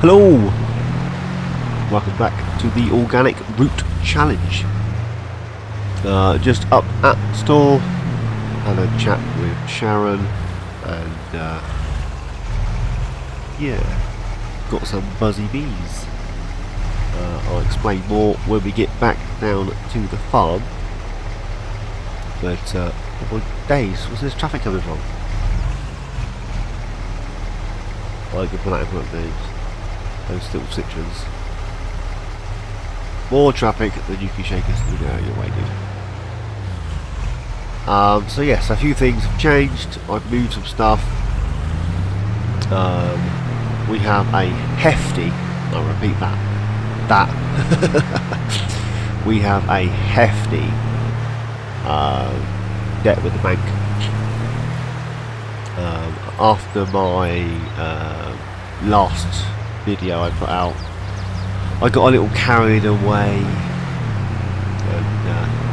Hello! Welcome back to the Organic Root Challenge. Just up at the store, had a chat with Sharon, and yeah, got some buzzy bees. I'll explain more when we get back down to the farm. But oh my days, where's this traffic coming from? I can put that in front of those little citrons. More traffic than you can shake us to get out of your way, dude. So yes, a few things have changed. I've moved some stuff. We have a hefty, I'll repeat that, we have a hefty debt with the bank. After my last video I put out, I got a little carried away, and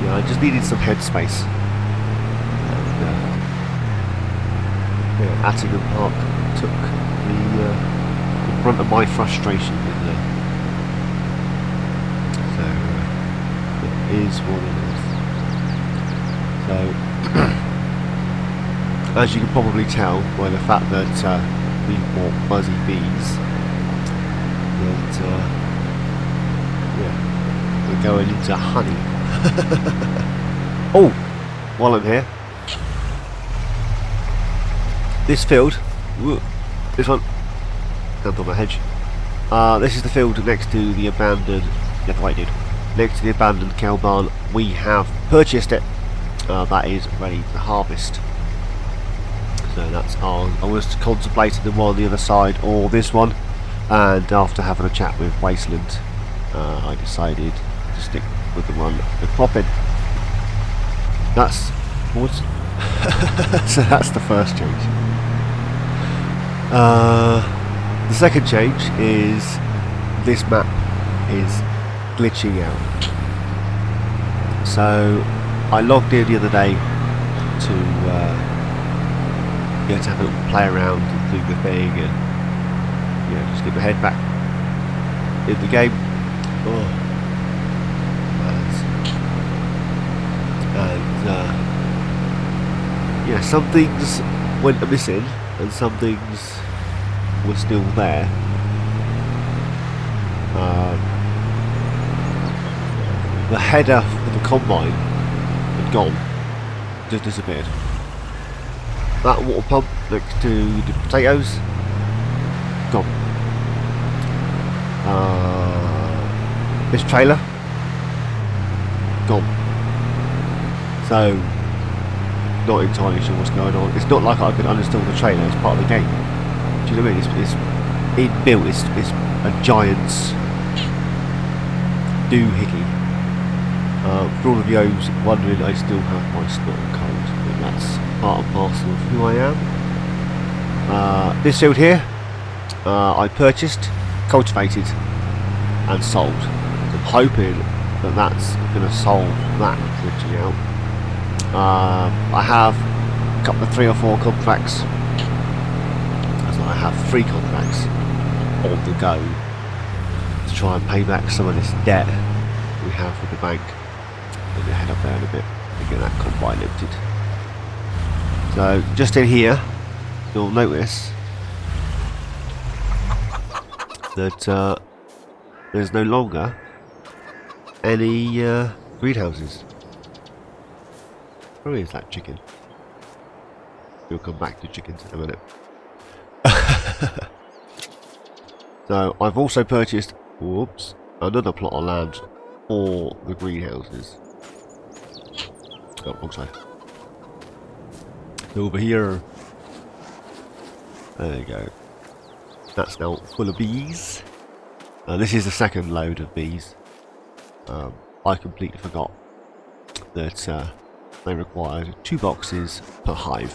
yeah, I just needed some headspace. And yeah, Attingham Park took the brunt of my frustration, didn't they? So it is what it is. So as you can probably tell by the fact that we bought buzzy bees, that yeah, we're going into honey. Oh, while I'm here, this field, whoa, this one, jumped on my hedge. This is the field next to the abandoned, next to the abandoned cow barn. We have purchased it. That is ready to harvest. So that's ours. I was contemplating the one on the other side or this one, and after having a chat with Wasteland, I decided to stick with the one with cropping. That's what. So that's the first change. The second change is this map is glitching out. So I logged in the other day to yeah, to have a little play around and do the thing, and yeah, just get my head back in the game. Oh, and yeah, some things went missing and some things were still there. The header for the combine had gone, just disappeared. That water pump next to the potatoes, gone. This trailer, gone. So, not entirely sure what's going on. It's not like I could uninstall the trailer as part of the game. Do you know what I mean? It's inbuilt. It's a giant's doohickey. For all of those wondering, I still have my snot and cold, but that's part and parcel of who I am. This field here, I purchased, cultivated, and sold. I'm hoping that that's going to solve that glitching out. I have a couple of 3 or 4 contracts, so I have 3 contracts on the go to try and pay back some of this debt we have with the bank. I'm going to head up there in a bit and get that combine lifted. So just in here, you'll notice that there's no longer any greenhouses. Where is that chicken? We'll come back to chickens in a minute. So I've also purchased, whoops, another plot of land for the greenhouses. Oh, wrong side. Over here. There you go. That's now full of bees. This is the second load of bees. I completely forgot that they required 2 boxes per hive.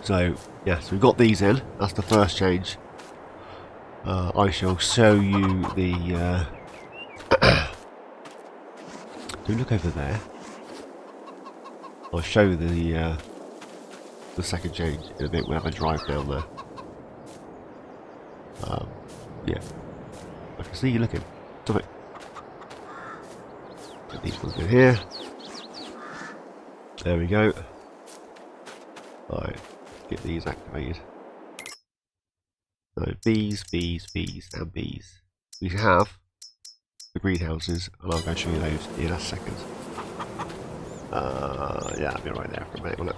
So yes, we've got these in. That's the first change. I shall show you the do look over there. I'll show you the second change in a bit. We'll have a drive down there. Yeah. I can see you looking. Stop it. Get these ones in here. There we go. Alright, get these activated. So bees, bees, bees, and bees. We have the greenhouses, and I'll go show you those in a second. Yeah, I'll be right there for a minute, won't it?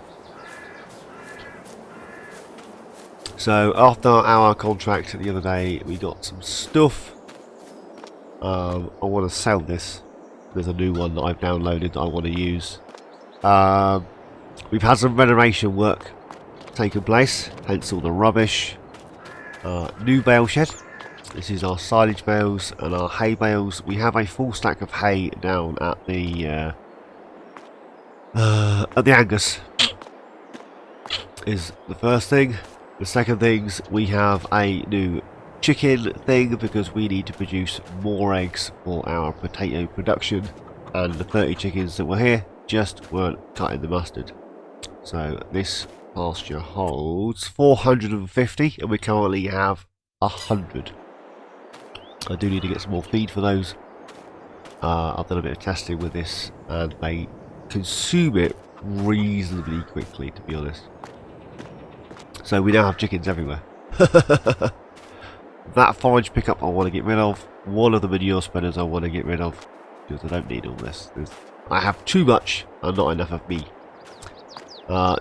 So after our contract the other day, we got some stuff. I want to sell this. There's a new one that I've downloaded that I want to use. We've had some renovation work taking place, hence all the rubbish. New bale shed. This is our silage bales and our hay bales. We have a full stack of hay down at the Angus. Is the first thing. The second thing's we have a new chicken thing because we need to produce more eggs for our potato production, and the 30 chickens that were here just weren't cutting the mustard. So this pasture holds 450 and we currently have 100. I do need to get some more feed for those. I've done a bit of testing with this and they consume it reasonably quickly, to be honest. So we now have chickens everywhere. That forage pickup I want to get rid of. One of the manure spreaders I want to get rid of because I don't need all this. I have too much and not enough of me.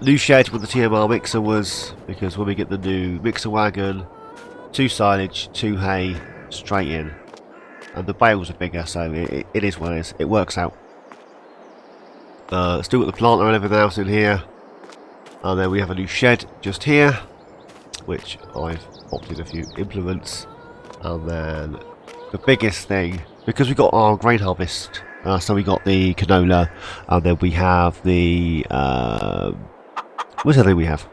New shed with the TMR mixer was because when we get the new mixer wagon, 2 silage, 2 hay, straight in. And the bales are bigger, so it is what it is. It works out. Still got the planter and everything else in here. And then we have a new shed just here, which I've opted a few implements. And then the biggest thing, because we got our grain harvest, so we got the canola, and then we have the what's the other thing we have?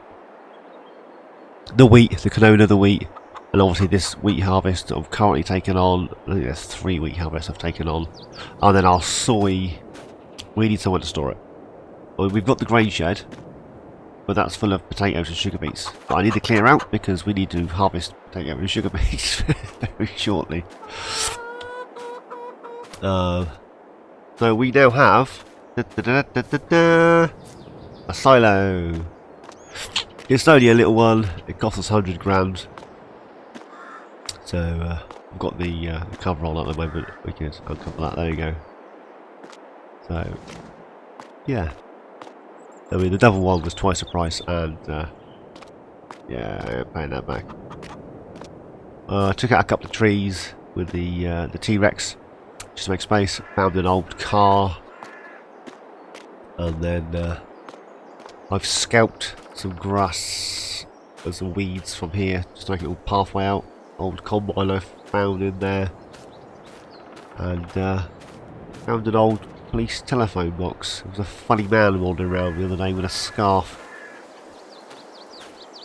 The wheat, the canola, the wheat, and obviously this wheat harvest I've currently taken on. I think there's 3 wheat harvests I've taken on, and then our soy. We need somewhere to store it. Well, we've got the grain shed, but that's full of potatoes and sugar beets. But I need to clear out because we need to harvest potato and sugar beets very shortly. So we now have a silo. It's only a little one. It costs us 100 grams. So I've got the cover on at the moment. We can uncover that. There you go. So yeah. I mean, the double one was twice the price, and yeah, paying that back. Took out a couple of trees with the T-Rex just to make space. Found an old car, and then I've scalped some grass and some weeds from here just to make a little pathway out. Old combine I found in there, and found an old police telephone box. There was a funny man wandering around the other day with a scarf.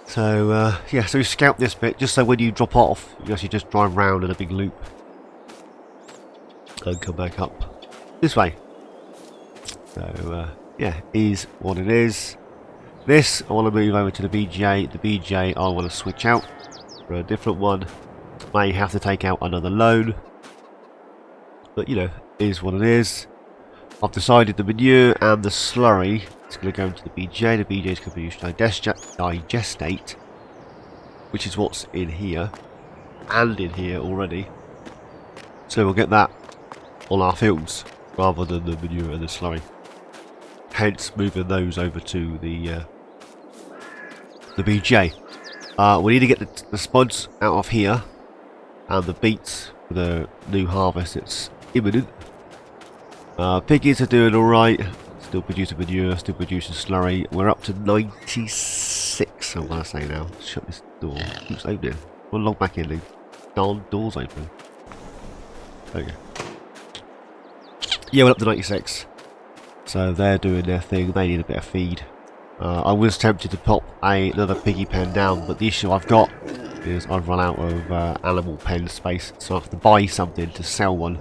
So yeah, so we scalped this bit just so when you drop off you actually just drive round in a big loop and come back up this way. So yeah, is what it is. This I want to move over to the BJ. The BJ I want to switch out for a different one. May have to take out another loan, but you know, is what it is. I've decided the manure and the slurry is going to go into the BJ. The BJ is going to be used to digestate, which is what's in here and in here already. So we'll get that on our fields rather than the manure and the slurry. Hence moving those over to the BJ. We need to get the spuds out of here, and the beets for the new harvest. It's imminent. Piggies are doing alright, still producing manure, still producing slurry. We're up to 96, I'm going to say now. Shut this door. Keeps opening. We'll log back in, the darn door's open. There you go. Yeah, we're up to 96. So they're doing their thing, they need a bit of feed. I was tempted to pop another piggy pen down, but the issue I've got is I've run out of animal pen space, so I have to buy something to sell one.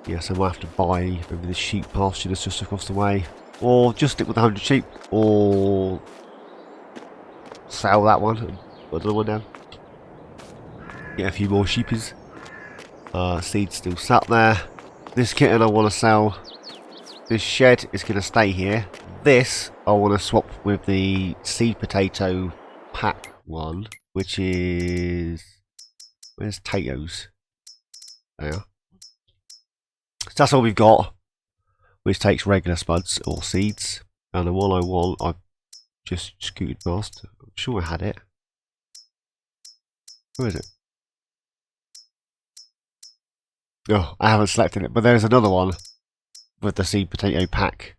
Yeah, so I might have to buy maybe the sheep pasture that's just across the way, or just stick with the 100 sheep, or sell that one and put another one down. get a few more sheepies. Seeds still sat there. This kitten I want to sell. This shed is going to stay here. This I want to swap with the seed potato pack one, which is... Where's potatoes? There. So that's all we've got, which takes regular spuds or seeds. And the one I want, I've just scooted past. I'm sure I had it. Where is it? Oh, I haven't selected it, but there's another one with the seed potato pack.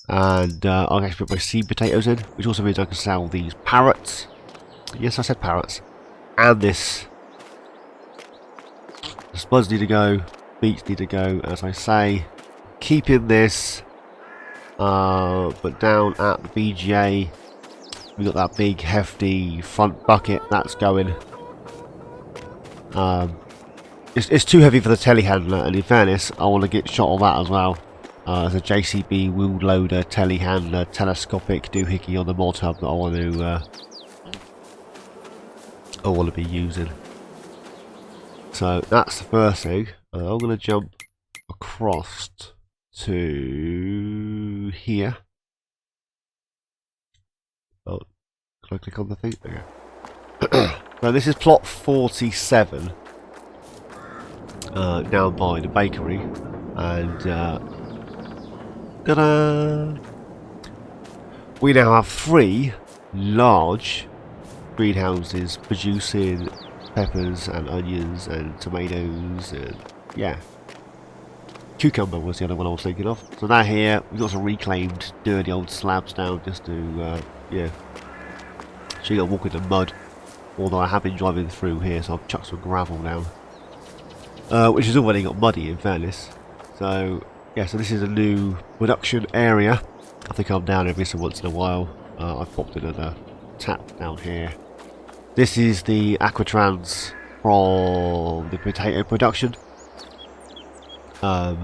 And I'll actually put my seed potatoes in, which also means I can sell these parrots. Yes, I said parrots. And this. The spuds need to go, beets need to go, as I say. Keeping this, but down at the BGA, we got that big hefty front bucket that's going. It's too heavy for the telehandler, and in fairness, I want to get shot of that as well. There's a JCB wheel loader, telehandler, telescopic doohickey on the mod hub that I want to be using. So that's the first thing. I'm going to jump across to here. Oh, can I click on the thing? There we go. So this is plot 47. Down by the bakery, and ta-da! We now have 3 large greenhouses producing peppers and onions and tomatoes and yeah, cucumber was the other one I was thinking of. So now here we've got some reclaimed dirty old slabs down just to yeah, so you got to walk in the mud. Although I have been driving through here, so I've chucked some gravel down. Which has already got muddy in fairness. So yeah, so this is a new production area. I think I'm down every so once in a while. I've popped another tap down here. This is the Aquatrans from the potato production. And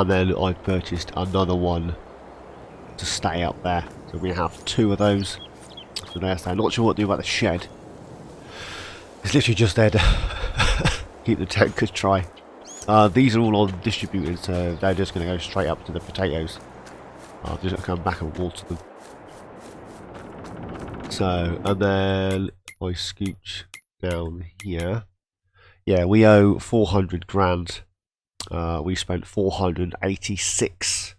then I purchased another one to stay up there. So we have 2 of those. So there's that. I'm not sure what to do about the shed. It's literally just there to keep the tankers dry. These are all on distributed, so they're just going to go straight up to the potatoes. I'll just come back and water them. So, and then I scooch down here. Yeah, we owe 400 grand. We spent 486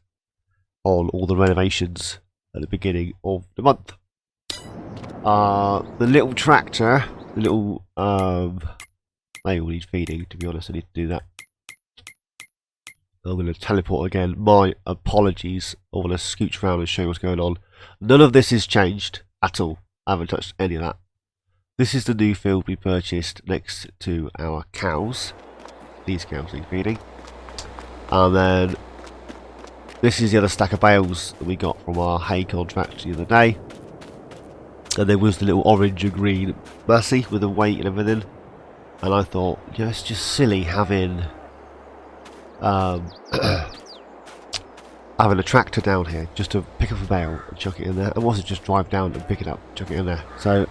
on all the renovations at the beginning of the month. The little tractor, the little they all need feeding, to be honest. I need to do that. I'm going to teleport again. My apologies. I want to scooch around and show you what's going on. None of this is changed at all. I haven't touched any of that. This is the new field we purchased next to our cows. These cows need feeding. And then this is the other stack of bales that we got from our hay contract the other day. And there was the little orange and green Massey with the weight and everything. And I thought, you know, it's just silly having having a tractor down here just to pick up a bale and chuck it in there. And also just drive down and pick it up, chuck it in there. So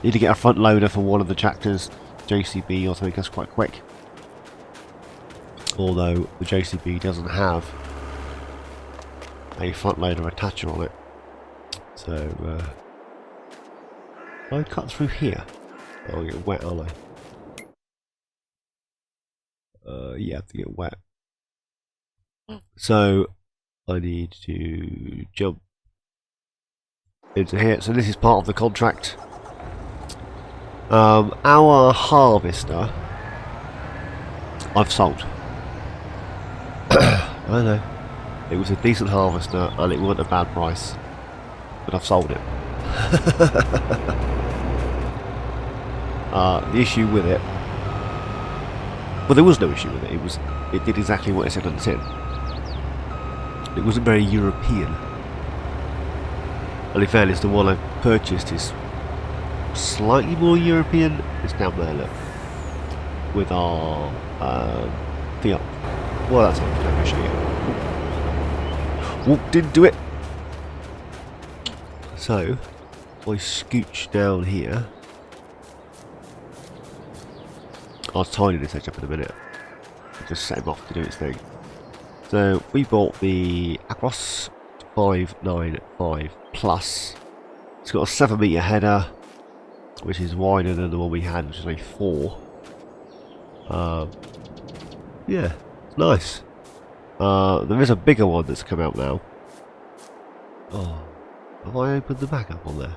need to get a front loader for one of the tractors, JCB or something that's quite quick. Although the JCB doesn't have a front loader attacher on it. So I cut through here. I'll get wet, aren't I? Yeah, I have to get wet. So I need to jump into here. So this is part of the contract. Our harvester I've sold. I know. It was a decent harvester and it wasn't a bad price. But I've sold it. The issue with it, well, there was no issue with it. It did exactly what it said on the tin. It wasn't very European. And in fairness, the one I purchased is slightly more European. It's down there, look, with our Fiat. Well, that's not going to show you. Walked into it. So I scooch down here. I'll tidy this edge up in a minute. Just set him off to do its thing. So we bought the Acros 595 Plus. It's got a 7 metre header, which is wider than the one we had, which is only 4. Yeah, it's nice. There is a bigger one that's come out now. Oh, have I opened the back up on there?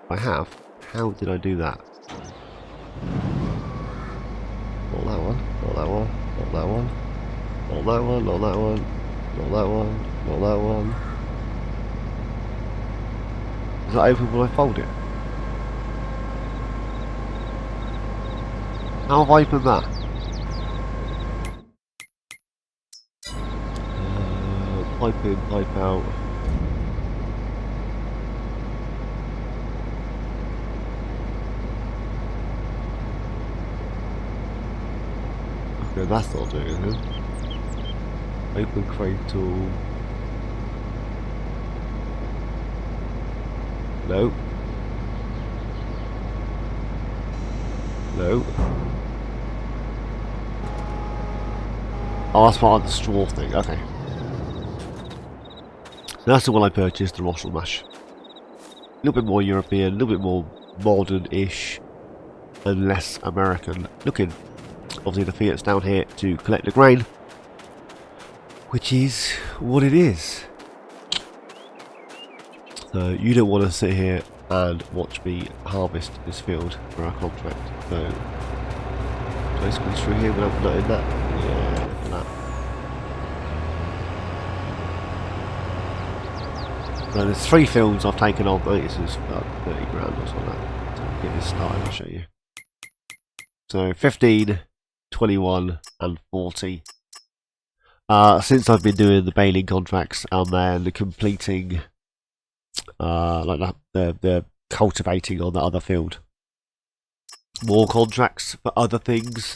I have. How did I do that? Not that one, not that one, not that one, not that one, not that one, not that one, not that one. Is that open when I fold it? How have I opened that? Pipe in, pipe out. Okay, that's not doing it. Open crate tool. No. No. Oh, that's part of the straw thing. Okay. So that's the one I purchased, the Rossel Mash. A little bit more European, a little bit more modern-ish, and less American looking. Obviously the Fiat's down here to collect the grain, which is what it is. So you don't want to sit here and watch me harvest this field for our contract. So do I squeeze through here without nutting that? Yeah, look at that. So there's 3 fields I've taken on. I think this is about 30 grand or something like that. So get this started, I'll show you. So 15, 21 and 40. Since I've been doing the baling contracts and then the completing like that, the cultivating on the other field. More contracts for other things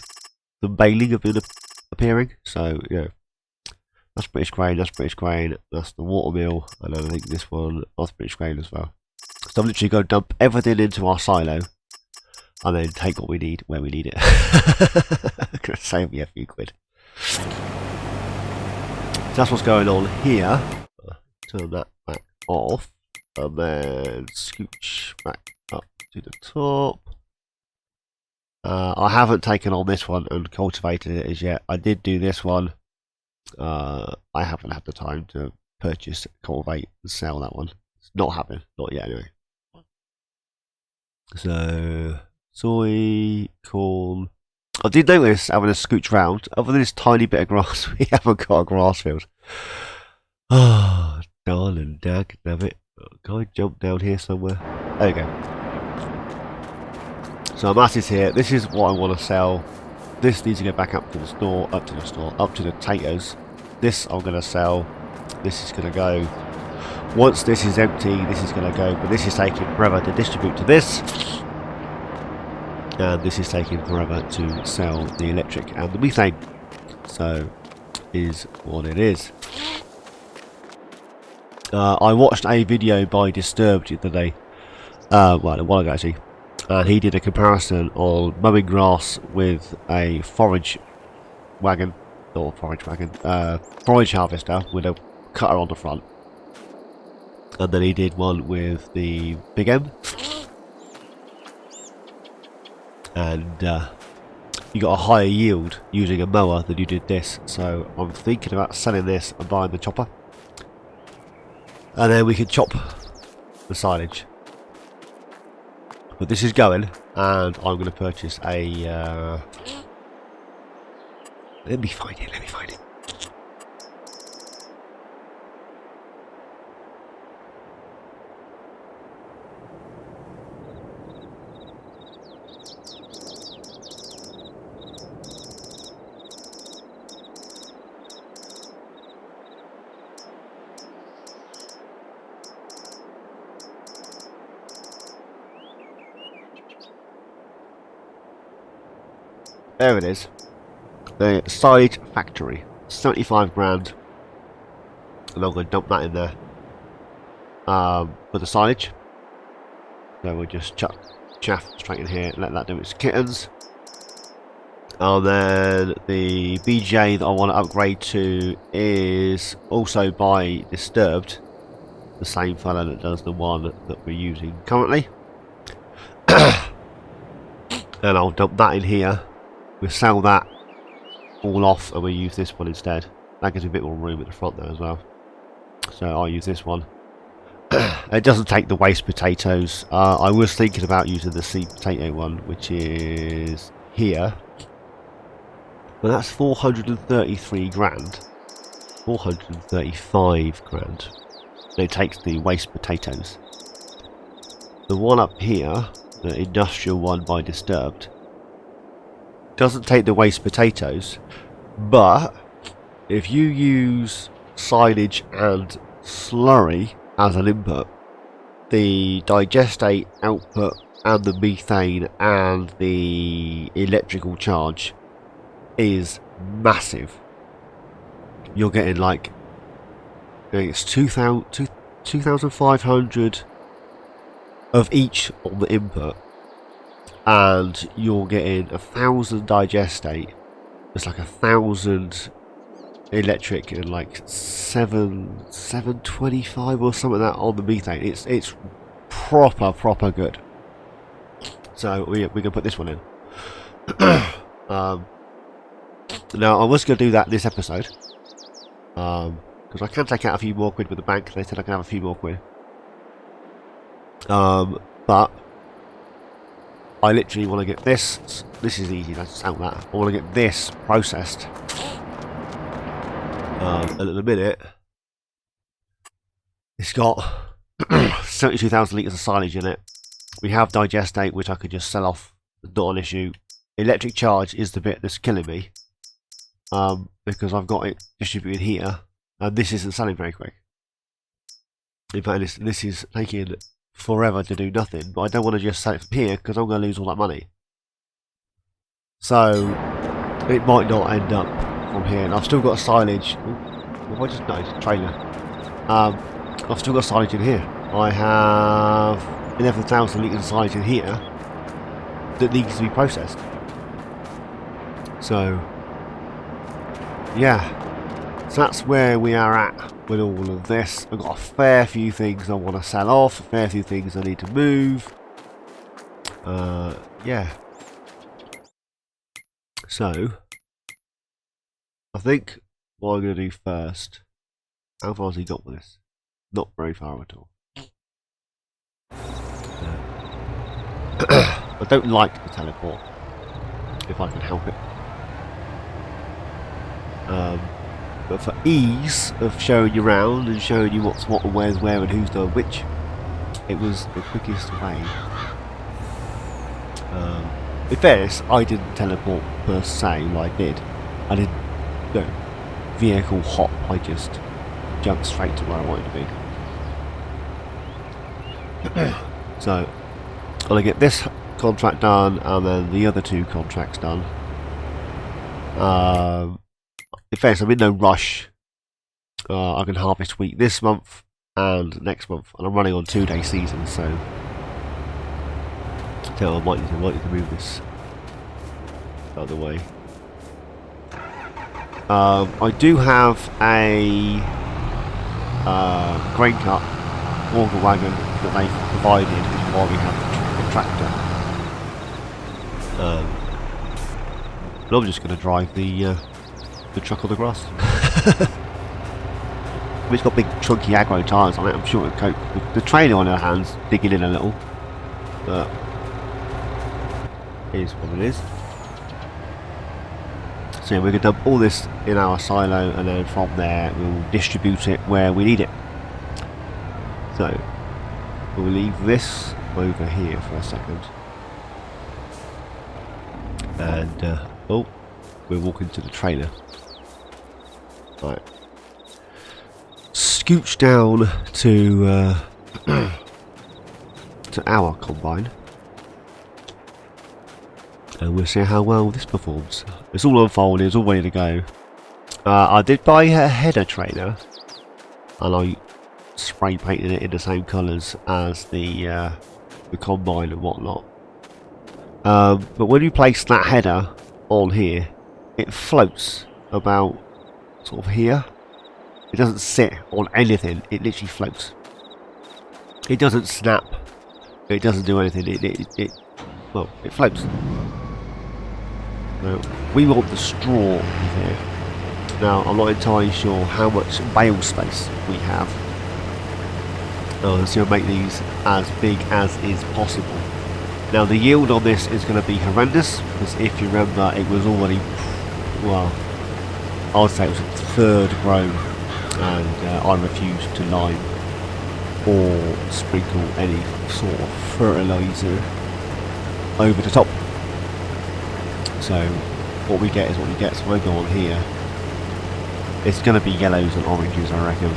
than baling have been appearing. So yeah, that's British grain, that's British grain, that's the watermill, and then I think this one, that's British grain as well. So I'm literally going to dump everything into our silo and then take what we need where we need it. Gonna save me a few quid. So that's what's going on here. Turn that back off. And then scooch back up to the top. I haven't taken on this one and cultivated it as yet. I did do this one. I haven't had the time to purchase, cultivate and sell that one. It's not happening. Not yet anyway. So, soy, corn. I did notice having a scooch round, other than this tiny bit of grass, we haven't got a grass field. Oh, darling, dag, damn it. Can I jump down here somewhere? There we go. So my mass is here. This is what I want to sell. This needs to go back up to the store, up to the potatoes. This I'm going to sell. This is going to go. Once this is empty, this is going to go. But this is taking forever to distribute to this. And this is taking forever to sell the electric and the methane. So, is what it is. I watched a video by Disturbed the other day, well, a while ago actually, and he did a comparison on mowing grass with a forage wagon, or forage harvester with a cutter on the front, and then he did one with the Big M, and you got a higher yield using a mower than you did this. So I'm thinking about selling this and buying the chopper. And then we can chop the silage. But this is going, and I'm going to purchase a... let me find it. There it is. The silage factory. 75 grand. And I'm going to dump that in there. For the silage. So we'll just chuck chaff straight in here, let that do its kittens. And then the BJ that I want to upgrade to is also by Disturbed, the same fella that does the one that we're using currently. And I'll dump that in here. We'll sell that all off and we'll use this one instead. That gives me a bit more room at the front there as well. So I'll use this one. It doesn't take the waste potatoes. I was thinking about using the seed potato one, which is here. But that's 433 grand. 435 grand. It takes the waste potatoes. The one up here, the industrial one by Disturbed, doesn't take the waste potatoes, but if you use silage and slurry as an input, the digestate output and the methane and the electrical charge is massive. You're getting like, it's 2,500 of each on the input, and you're getting 1,000 digestate. It's like 1,000 electric and like 725 or something like that on the methane. It's proper good. So we can put this one in. Now I was going to do that this episode, because I can take out a few more quid with the bank. They said I can have a few more quid. But I literally want to get this. This is easy. Let's out that. I want to get this processed. And at the minute, it's got 72,000 litres of silage in it. We have digestate, which I could just sell off. Not an issue. Electric charge is the bit that's killing me, because I've got it distributed here, and this isn't selling very quick. In fact, this is taking forever to do nothing, but I don't want to just sell it from here because I'm going to lose all that money. So it might not end up from here. And I've still got silage. Have I just noticed a trailer? I've still got silage in here. I have 11,000 litres of silage in here that needs to be processed. So yeah, so that's where we are at with all of this. I've got a fair few things I want to sell off, a fair few things I need to move. Yeah. So I think what I'm going to do first. How far has he got with this? Not very far at all. I don't like the teleport, if I can help it. But for ease of showing you around and showing you what's what and where's where and who's done which, it was the quickest way. In fairness, I didn't teleport per se like I did. I didn't go vehicle hop, I just jumped straight to where I wanted to be. So I'm going to get this contract done and then the other two contracts done. In fairness, I'm in no rush. I can harvest wheat this month and next month, and I'm running on 2-day season, so I might need to move this out of the way. I do have a grain cart auger wagon that they've provided, which is why we have the tractor. And I'm just going to drive the truck on the grass. It's got big chunky aggro tyres on it. I'm sure it'll cope. The trailer on her hands digging in a little, but it is what it is. So yeah, we're going to dump all this in our silo, and then from there we'll distribute it where we need it. So we'll leave this over here for a second, and oh, we'll walk into the trailer. Right, scooch down to to our combine, and we'll see how well this performs. It's all unfolded, it's all ready to go. I did buy a header trailer, and I spray painted it in the same colours as the combine and whatnot. But when you place that header on here, it floats about sort of here. It doesn't sit on anything, it literally floats. It doesn't snap, it doesn't do anything, it floats. Now, we want the straw here. Now, I'm not entirely sure how much bale space we have. So we'll make these as big as is possible. Now, the yield on this is going to be horrendous, because if you remember, it was already, well, I would say it was a third grown, and I refused to lime or sprinkle any sort of fertiliser over the top. So what we get is what we get. So I go on here, it's going to be yellows and oranges, I reckon.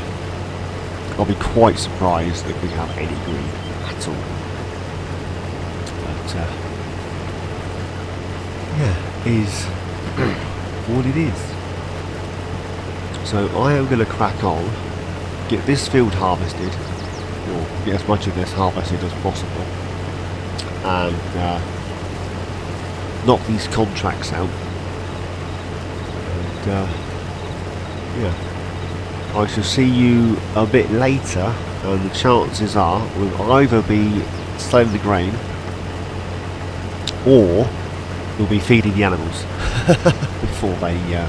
I'll be quite surprised if we have any green at all. But yeah, is what it is. So I am going to crack on, get this field harvested, or get as much of this harvested as possible, and knock these contracts out. And yeah, I shall see you a bit later, and the chances are we'll either be selling the grain or we'll be feeding the animals before they yeah.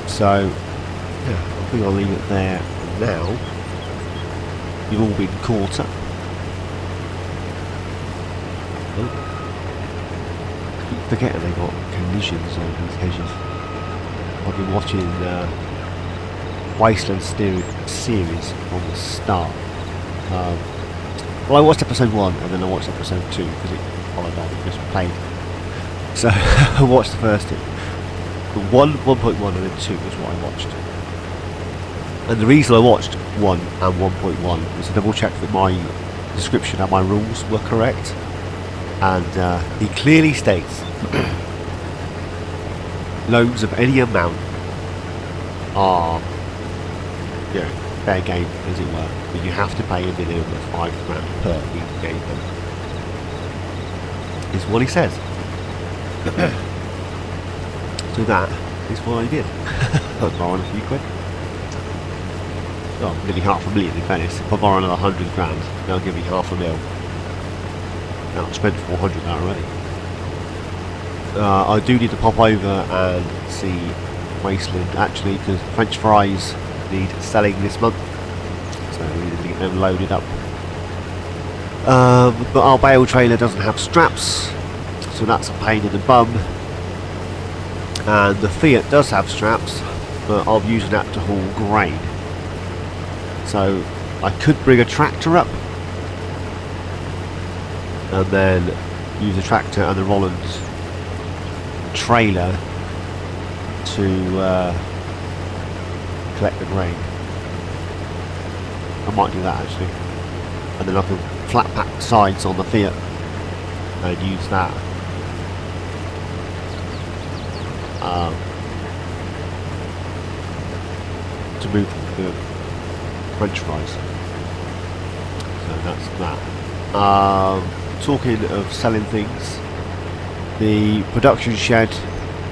So yeah, I think I'll leave it there now. You've all been caught up. I keep forgetting they got conditions on these hedges. I've been watching Wasteland series from the start. Well, I watched episode 1 and then I watched episode 2 because it followed on, just played. So I watched the first two. The 1.1 and then 2 is what I watched. And the reason I watched 1 and 1.1 was to double check that my description and my rules were correct. And he clearly states loans of any amount are, you know, fair game, as it were, but you have to pay a minimum of £5 per each game. Is what he says. So that is what I did. I was borrowing a few quid. Oh, nearly £500,000 in fairness. If I borrow another 100 grand, they'll give me £500,000. Now I've spent 400 that already. I do need to pop over and see Wasteland actually, because French fries need selling this month, so we need to get them loaded up. But our bale trailer doesn't have straps, so that's a pain in the bum. And the Fiat does have straps, but I'm using that to haul grain. So I could bring a tractor up and then use the tractor and the Rollins trailer to collect the grain. I might do that actually, and then I can flat pack the sides on the Fiat and use that to move the French fries. So that's that. Talking of selling things, the production shed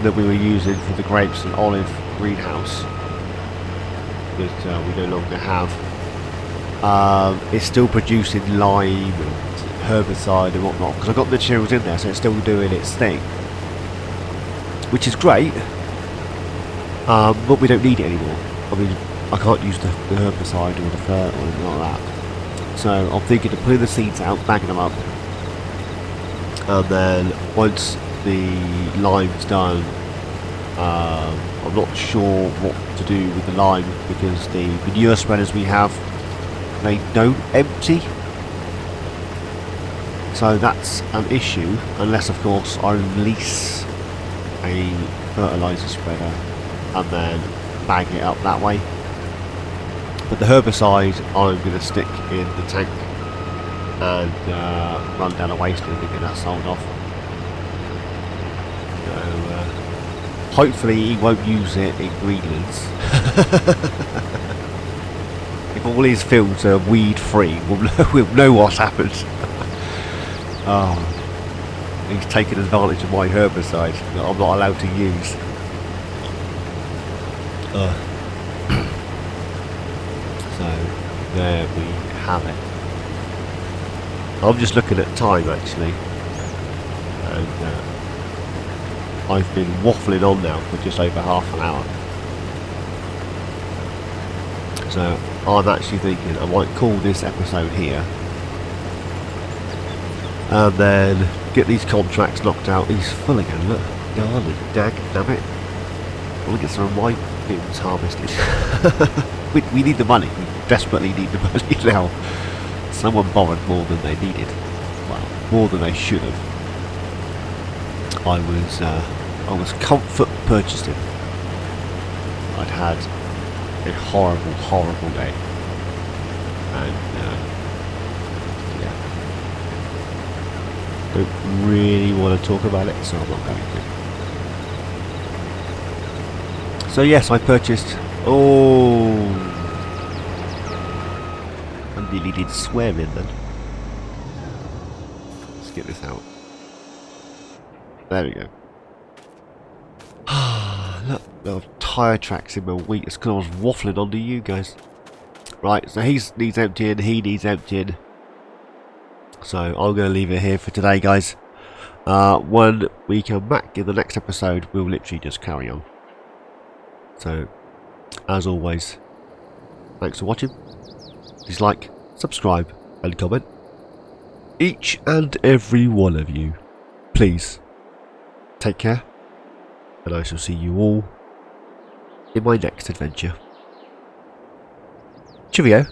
that we were using for the grapes and olive greenhouse that we no longer have is still producing lime and herbicide and whatnot, because I've got the materials in there, so it's still doing its thing, which is great, but we don't need it anymore. I mean, I can't use the herbicide or the fert or anything like that. So I'm thinking of putting the seeds out, bagging them up, and then once the lime's done, I'm not sure what to do with the lime, because the manure spreaders we have, they don't empty, so that's an issue, unless of course I release a fertiliser spreader and then bag it up that way. But the herbicide I'm going to stick in the tank and run down a Wasteland and get that sold off. So hopefully he won't use it in Greenlands. If all his fields are weed free, we'll know what's happened. Oh, he's taken advantage of my herbicide that I'm not allowed to use. So there we have it. I'm just looking at time actually, and I've been waffling on now for just over half an hour. So I'm actually thinking I might call this episode here, and then get these contracts knocked out. He's full again, look. Darling, dag, damn it. I want to get some of my bins harvested. we need the money. We desperately need the money now. Someone borrowed more than they needed. Well, more than they should have. I was comfort purchasing. I'd had a horrible, horrible day. And yeah. Don't really want to talk about it, so I'm not going to. So yes, I purchased. Oh, I nearly did swear in then. Let's get this out. There we go. Look, there are tyre tracks in my wheat. It's because I was waffling onto you guys. Right, so he needs emptying, he needs emptying. So I'm going to leave it here for today, guys. When we come back in the next episode, we'll literally just carry on. So, as always, thanks for watching. Please like, subscribe, and comment. Each and every one of you. Please, take care. And I shall see you all in my next adventure. Cheerio.